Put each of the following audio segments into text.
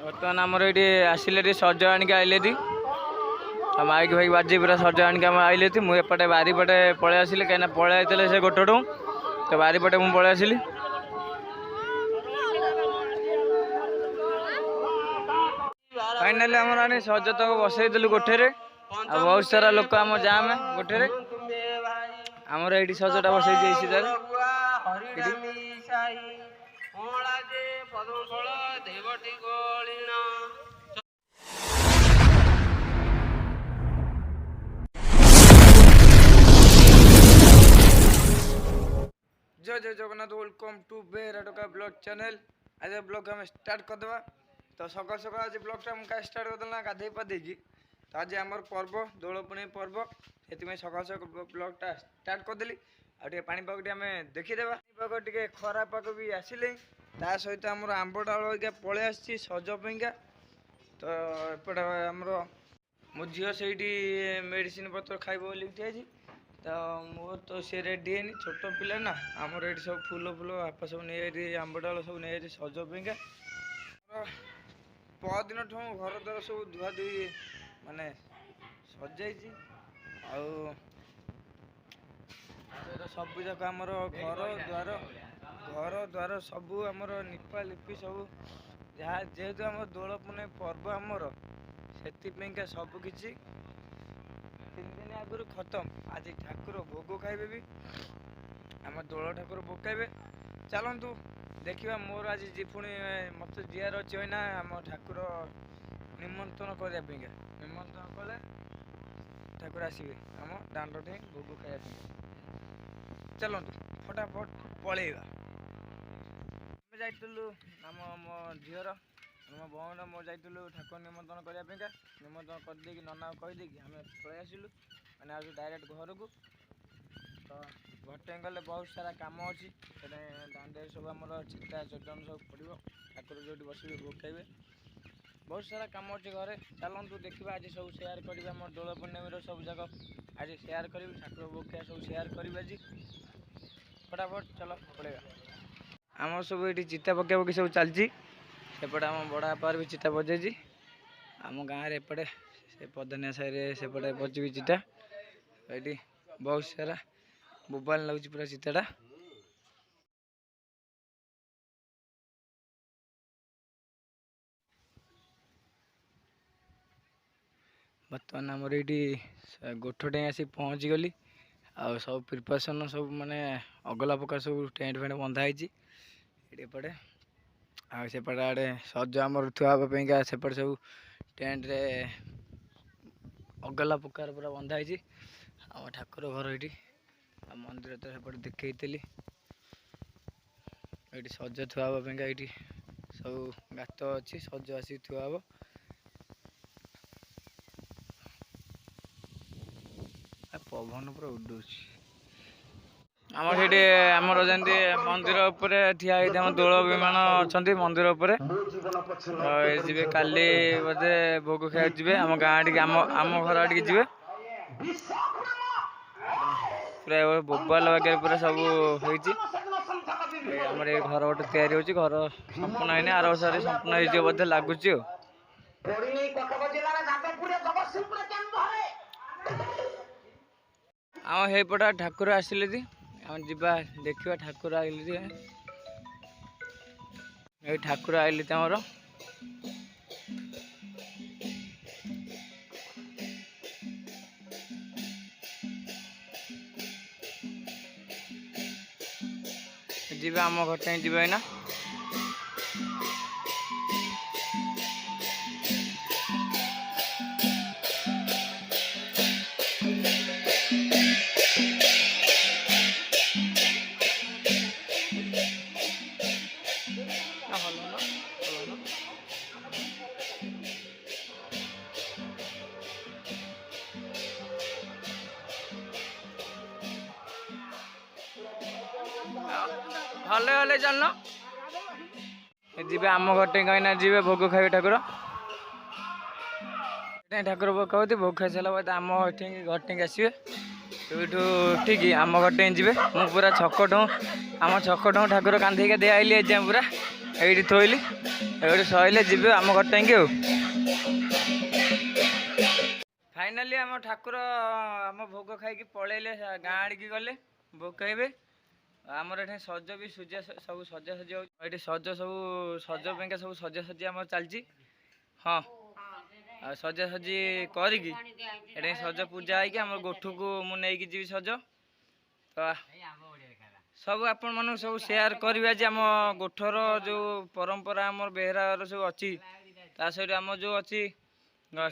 बर्तमान आमर ये आसिले सज आणिक आइले माइक फाइक बाजी पूरा सज आणिक आइले मुझे बारी पटे पलि आसिली कहीं पलि से गोटे तो बारी पटे मुझे पलि आसिली फाइनाली आम सज तक बसईलु गोटे बहुत सारा लोक आम जाम गोटे आमर ये सजटा बसई जय जय जगन्नाथ वेलकम टू बेहरा टोका ब्लॉग चैनल। आज ब्लॉग हम स्टार्ट करदे तो सकाल सकाल आज ब्लॉगटा मुझे स्टार्ट करदेला गाधे पाधे तो आज आमर पर्व दोल पुणी पर्व से सकाल सकाल ब्लॉगटा स्टार्ट करदेली आगे पापाग आम देखीदेवा पाग टे खरा पाग भी आसिले ता सहित आमर आंब डाल पलि आसी सजपा तो एपटे आमर मो झील से मेडिसिन पत्र खाइब बोली ठिया तो मोर तो सी रेडी है छोट पिला ना आमर ये सब फूल फूल बापा सब नहीं आंब डाल सब नहीं सजपा परदिन ठूँ घर द्वार सब धुआ धुई माने सजाई सब जाक आमर घर द्वार सब आमर निपा लिपि सब जहाँ जेहेतु आम दोल पुणे पर्व आमर से सबकि 3 दिन आगु खत्म आज ठाकुर भोग खाइबे भी आम दोल ठाकुर भोग खाइबे चलतु देखा मोर आज पुणी मत जीआर अच्छे ना आम ठाकुर निमंत्रण करने निमंत्रण कले ठाकुर आसवे आम दांड टे भोग खाइबा चलतु फटाफट पलैया जाइलु आम मो झीर मो भौण मो जाइलु ठाकुर निमंत्रण करने निमंत्रण करदे नना कहीदे आम पलि आसिलु मैंने आज डायरेक्ट घर को तो घटे गले बहुत सारा कम अच्छी दांडे सब आम चिता चटन सब पड़ो ठाकुर जो बस भोग खाइबे बहुत सारा कम अच्छे घरे चलतु देखा आज सब सेयार करेंगे आम दोल पूर्णिम सब जगह आज सेयार करी ठाकुर भोग खाया सब सेयार करेंगे आज फटाफट चलो पड़ेगा आम सब ये चिता पका पकी सब चलती सेपटे आम बड़ा बापार भी चिता बजे आम गाँव एपटे से पदनिया साइड सेपटे बजी चिता ये बहुत सारा बोबाल लगुच पूरा चिताटा बर्तमान आमर ये गोटे आसी पहुँची गली आ सब प्रिपरेशन सब माने अगला प्रकार सब टेंट फेंट बंधाई एपटे आसेपटे आड़े सज आमर थुआपाई सेपटे सब टेंट रे अगला प्रकार पूरा बंधाई आम ठाकुर घर ये मंदिर तो सेपटे देखी ये सज थुआपाई ये सब गात अच्छी सज आसी थुआब पवन पूरा उड़ू आम से आमर जमी मंदिर उपर ठिया होम दोल विमान अच्छा मंदिर उपर जी काली बोधे भोग खाई जी आम गाँव टी आम घर आड़े जी पूरा बोबाल वगैरह पूरा सब होमर ये घर गोटे तैयारी होची घर संपूर्ण है आर वर्ष संपूर्ण हो बोधे लगुच आम हेपटा ठाकुर आसिले आम जीवा देखा ठाकुर आइले ये ठाकुर आइले आमर जीवा आम घर जीवा ना हले हले चलना जी आम घटे कहीं जी भोग खाइबे ठाकुर ठाकुर भोग खाते भोग खाई सारा बाद आम घटे आसवे यूठू उठिक आम घटे जी मु पूरा छक ठूँ आम छक ठूँ ठाकुर कांधे दे आइली आज पूरा এইଠି ଥୋଇଲି ଏଇଠି ସଇଲେ ଯିବେ ଆମ ଘର ଟାଙ୍କି ଆଉ। ଫାଇନାଲି ଆମ ଠାକୁର ଆମ ଭୋଗ ଖାଇକି ପଳେଇଲେ ଗାଁ ଆଡ଼ିକି ଗଲେ ଭୋଗ ଖାଇବେ। ଆମର ଏଠି ସଜ ବି ସୁଜା ସବୁ ସଜାସଜି ହେଉଛି ଏଠି ସବୁ ସଜ ପାଇଁକା ସବୁ ସଜାସଜି ଆମର ଚାଲିଛି। ହଁ ଆଉ ସଜାସଜି କରିକି ଏଠି ସଜ ପୂଜା ହେଇକି ଆମର ଗୋଠକୁ ମୁଁ ନେଇକି ଯିବି ସଜ ତ ସବୁ ଆପଣମାନଙ୍କୁ ସବୁ ସେୟାର କରିବେ ଆଜି ଆମ ଗୋଠର ଯେଉଁ ପରମ୍ପରା ଆମର ବେହେରାର ସବୁ ଅଛି ତା ସହିତ ଆମର ଯେଉଁ ଅଛି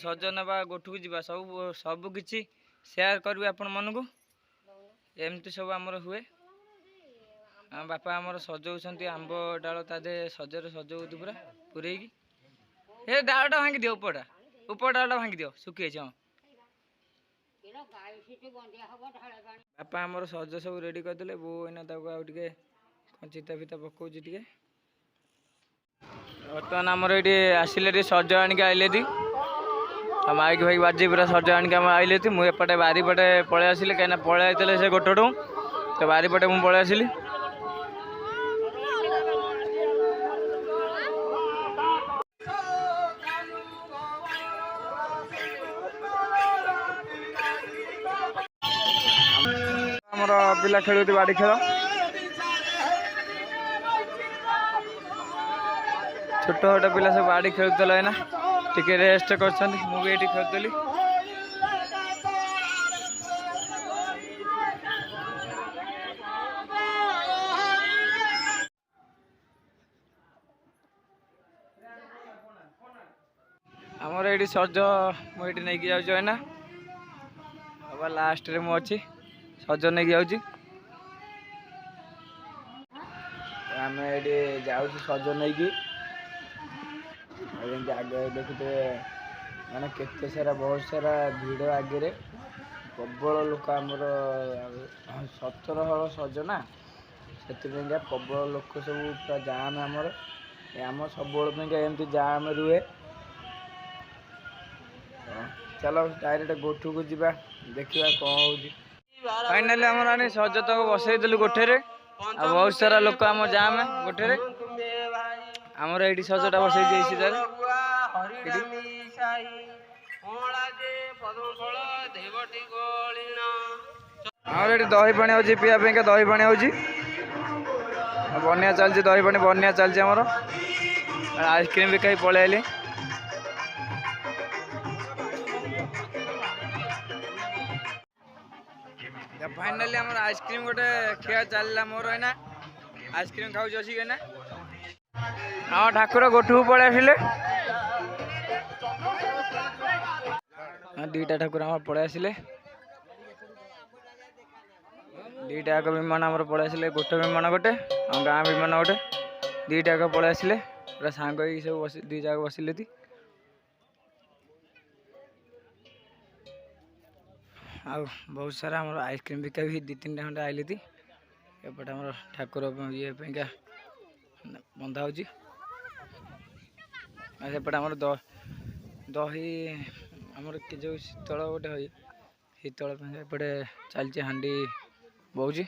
ସଜ ନେବା ଗୋଠକୁ ଯିବା ସବୁ କିଛି ସେୟାର କରିବେ ଆପଣମାନଙ୍କୁ। ଏମିତି ସବୁ ଆମର ହୁଏ। ଆମ ବାପା ଆମର ସଜଉଛନ୍ତି ଆମ୍ବ ଡାଳ ତା ଦେହରେ ସଜରେ ସଜଉଛନ୍ତି ପୁରା ପୁରେଇକି। ଏ ଡାଳଟା ଭାଙ୍ଗି ଦିଅ ଉପର ଡାଳଟା ଭାଙ୍ଗି ଦିଅ ଶୁଖିଯାଇଛି। ହଁ ବାପା ଆମର ସଜ ସବୁ ରେଡ଼ି କରିଦେଲେ। ବୋଉ ଏଇନା ତାକୁ ଆଉ ଟିକେ ଚିତା ଫିତା ପକଉଛି ଟିକେ। ବର୍ତ୍ତମାନ ଆମର ଏଇଠି ଆସିଲେ ଟିକେ ସଜ ଆଣିକି ଆଇଲେ ଟି ମାଇକି ଫାଇକି ବାଜି ପୁରା ସଜ ଆଣିକି ଆମର ଆଇଲେ ଟି ମୁଁ ଏପଟେ ବାରିପଟେ ପଳେଇ ଆସିଲି କାହିଁକିନା ପଳେଇ ଆସିଥିଲେ ସେ ଗୋଟଠୁ ତ ବାରିପଟେ ମୁଁ ପଳେଇ ଆସିଲି। ଆମର ପିଲା ଖେଳୁଛନ୍ତି ବାଡ଼ି ଖେଳ। ଛୋଟ ଛୋଟ ପିଲା ସବୁ ବାଡ଼ି ଖେଳୁଥିଲା ଏଇନା ଟିକେ ରେଷ୍ଟ କରିଛନ୍ତି। ମୁଁ ବି ଏଇଠି ଖେଳୁଥିଲି। ଆମର ଏଇଠି ସଜ ମୁଁ ଏଇଠି ନେଇକି ଯାଉଛି ଏଇନା ଆଉ ଲାଷ୍ଟରେ ମୁଁ ଅଛି ସଜ ନେଇକି ଯାଉଛି। ଆମେ ଏଇଠି ଯାଉଛୁ ସଜ ନେଇକି। ଯେମିତି ଆଗେ ଦେଖୁଥିବେ ମାନେ କେତେ ସାରା ବହୁତ ସାରା ଭିଡ଼ ଆଗରେ ପ୍ରବଳ ଲୋକ ଆମର 17 ହଳ ସଜ ନା ସେଥିପାଇଁକା ପ୍ରବଳ ଲୋକ ସବୁ ପୁରା ଜାମ୍ ଆମର ସବୁବେଳେ ପାଇଁକା ଏମିତି ଜାମ୍ ରୁହେ। ଚାଲ ଡାଇରେକ୍ଟ ଗୋଠକୁ ଯିବା ଦେଖିବା କ'ଣ ହେଉଛି। ଫାଇନାଲି ଆମର ଆଣି ସଜ ତକ ବସେଇଦେଲୁ ଗୋଠରେ ଆଉ ବହୁତ ସାରା ଲୋକ ଆମ ଜାମ୍ ଗୋଠରେ ଆମର ଏଇଠି ସଜଟା ବସେଇ ଦେଇଛି ତାର ଆମର ଏଠି ଦହି ପାଣି ହେଉଛି ପିଇବା ପାଇଁକା ଦହି ପାଣି ହେଉଛି ବନ୍ୟା ଚାଲିଛି ଦହି ପାଣି ବନ୍ୟା ଚାଲିଛି ଆମର ଆଇସ୍କ୍ରିମ୍ ବି ଖାଇ ପଳେଇ ଆଇଲି। ଫାଇନାଲି ଆମର ଆଇସ୍କ୍ରିମ୍ ଗୋଟେ ଖିଆ ଚାଲିଲା ମୋର ଏଇନା ଆଇସ୍କ୍ରିମ୍ ଖାଉଛି ଅଛି ଏଇନା। ଆମ ଠାକୁର ଗୋଠକୁ ପଳେଇ ଆସିଲେ। ଦୁଇଟା ଠାକୁର ଆମର ପଳେଇ ଆସିଲେ। ଦୁଇଟା ଯାକ ବିମାନ ଆମର ପଳେଇ ଆସିଲେ ଗୋଟେ ବିମାନ ଗୋଟେ ଆମ ଗାଁ ବିମାନ ଗୋଟେ ଦୁଇଟା ଯାକ ପଳେଇ ଆସିଲେ ପୁରା ସାଙ୍ଗ ହେଇକି ସବୁ ଦୁଇ ଜାଗା ବସିଲେ ତି ଆଉ ବହୁତ ସାରା ଆମର ଆଇସ୍କ୍ରିମ୍ ବିକା ବି 2-3ଟା ଖଣ୍ଡେ ଆଇଲେ ତି ଏପଟେ ଆମର ଠାକୁର ଇଏ ପାଇଁକା ବନ୍ଧା ହେଉଛି ଆଉ ସେପଟେ ଆମର ଦହି ଆମର ଯେଉଁ ଶୀତଳ ଗୋଟେ ହୁଏ ଶୀତଳ ପାଇଁକା ଏପଟେ ଚାଲିଛି ହାଣ୍ଡି ବହୁଛି।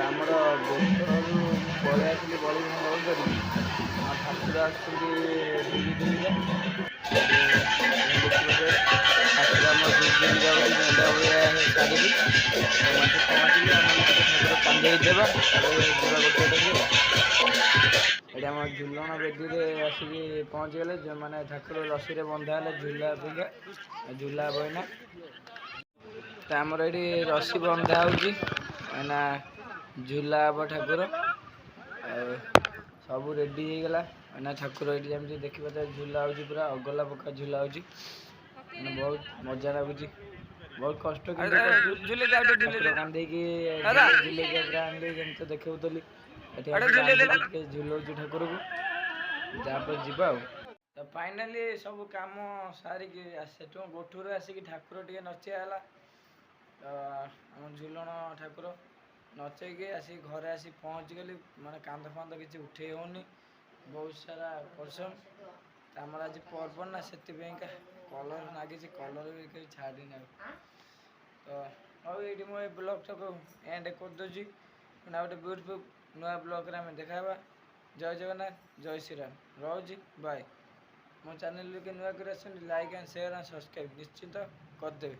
ଆମର ଗୋଠରୁ ପଳେଇ ଆସିଲି ବଳି କରିକି ଆଉ ଠାକୁର ଆସୁଛନ୍ତି ଠାକୁର ଆମର ଛାଡ଼ିକି ପହଞ୍ଚିଲେ ଆମେ ଠାକୁର କାନ୍ଧେଇ ଦେବା ତାପରେ ଯିବା ଗୋଟେ ଏଠି ଆମ ଝୁଲଣ ବେଦୀରେ ଆସିକି ପହଞ୍ଚିଗଲେ ମାନେ ଠାକୁର ରସିରେ ବନ୍ଧା ହେଲେ ଝୁଲା ଅପେକ୍ଷା ଝୁଲା ହେବ ଏଇନା ତ ଆମର ଏଠି ରସି ବନ୍ଧା ହେଉଛି ଏଇନା ଝୁଲା ହେବ ଠାକୁର ଆଉ ସବୁ ରେଡ଼ି ହେଇଗଲା ଏଇନା ଠାକୁର ଏଠି ଯେମିତି ଦେଖିବା ଝୁଲା ହେଉଛି ପୁରା ଅଗଲା ପକା ଝୁଲା ହେଉଛି ମାନେ ବହୁତ ମଜା ଲାଗୁଛି ବହୁତ କଷ୍ଟ କିନ୍ତୁ କାନ୍ଧେଇକି ଆଣିଲି ଯେମିତି ଦେଖାଉଥିଲି ଏଠି ଟିକେ ଝୁଲଉଛି ଠାକୁରକୁ ଯାପରେ ଯିବା ଆଉ। ତ ଫାଇନାଲି ସବୁ କାମ ସାରିକି ସେଠୁ ଗୋଠରୁ ଆସିକି ଠାକୁର ଟିକେ ନଚିଆ ହେଲା ତ ଆମ ଝୁଲଣ ଠାକୁର ନଚେଇକି ଆସିକି ଘରେ ଆସି ପହଞ୍ଚିଗଲି ମାନେ କାନ୍ଧ ଫାନ୍ଧ କିଛି ଉଠେଇ ହେଉନି ବହୁତ ସାରା ପରିଶ୍ରମ ଆମର ଆଜି ପର୍ବ ନା ସେଥିପାଇଁକା କଲର୍ ଲାଗିଛି କଲର୍ ବି କେହି ଛାଡ଼ିନି ଆଉ। ତ ହଉ ଏଇଠି ମୁଁ ଏ ବ୍ଲଗ୍ଟାକୁ ଏଣ୍ଡ କରିଦେଉଛି ପୁଣି ଆଉ ଗୋଟେ नुआ ब्लॉग आम देखा। जय जगन्नाथ जय श्रीराम रोज बाय। मो चैनल के नुआ कर like and share and subscribe निश्चिंत करदे।